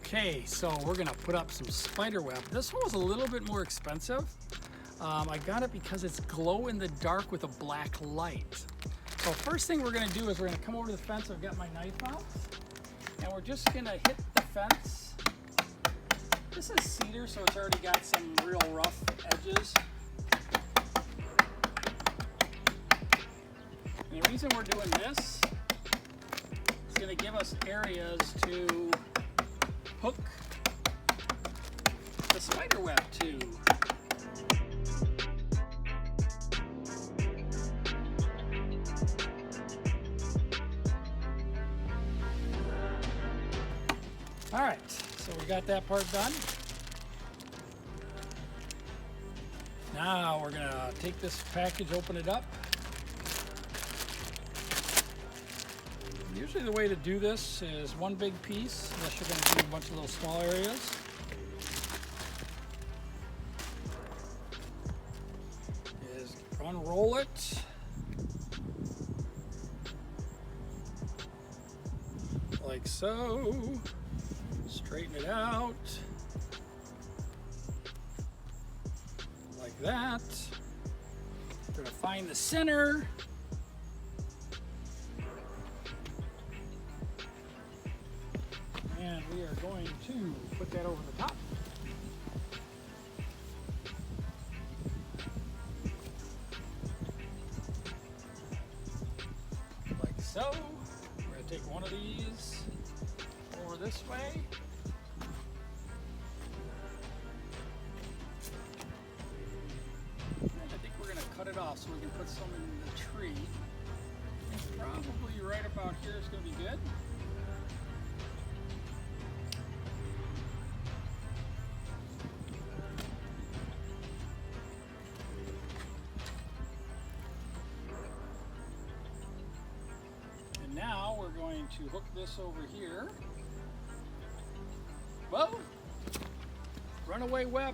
Okay, so we're gonna put up some spider web. This one was a little bit more expensive. I got it because it's glow in the dark with a black light. So first thing we're gonna do is we're gonna come over to the fence. I've got my knife out, and we're just gonna hit the fence. This is cedar, so it's already got some real rough edges. And the reason we're doing this is gonna give us areas to hook the spider web to. All right, so we got that part done. Now we're gonna take this package, open it up. Usually the way to do this is one big piece, unless you're gonna do a bunch of little small areas. Is unroll it. Like so. Straighten it out. Like that. We're gonna find the center. And we are going to put that over the top. Like so. We're going to take one of these over this way. And I think we're going to cut it off so we can put some in the tree. Probably right about here is going to be good. Now we're going to hook this over here. Whoa! Runaway web.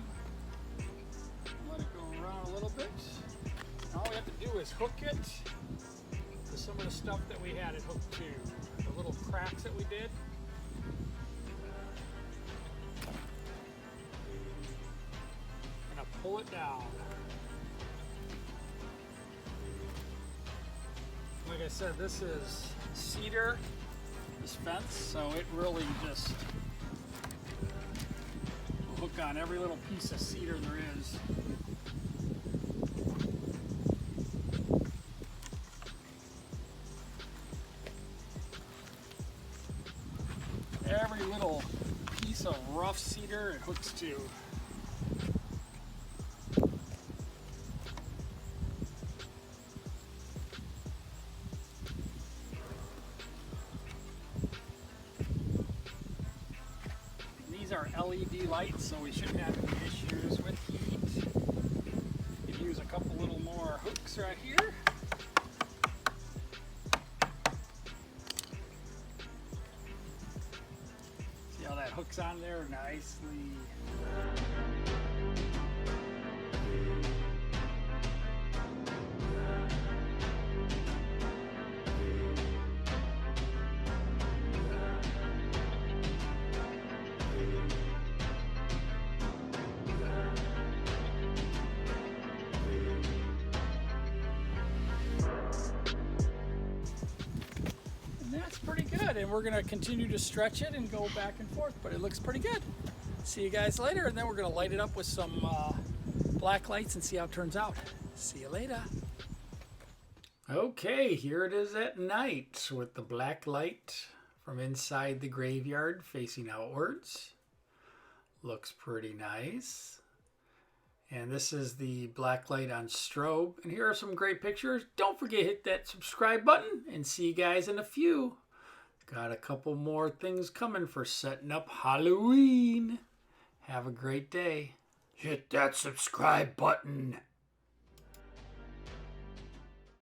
Let it go around a little bit. All we have to do is hook it to some of the stuff that we had it hooked to. The little cracks that we did. I'm gonna pull it down. Like I said, this is cedar, this fence, so it really just will hook on every little piece of cedar there is. Every little piece of rough cedar it hooks to. These are LED lights, so we shouldn't have any issues with heat. You could use a couple little more hooks right here. See how that hooks on there nicely. That's pretty good, and we're going to continue to stretch it and go back and forth, but it looks pretty good. See you guys later, and then we're going to light it up with some black lights and see how it turns out. See you later. Okay, here it is at night with the black light from inside the graveyard facing outwards. Looks pretty nice. And this is the black light on strobe. And here are some great pictures. Don't forget to hit that subscribe button and see you guys in a few. Got a couple more things coming for setting up Halloween. Have a great day. Hit that subscribe button.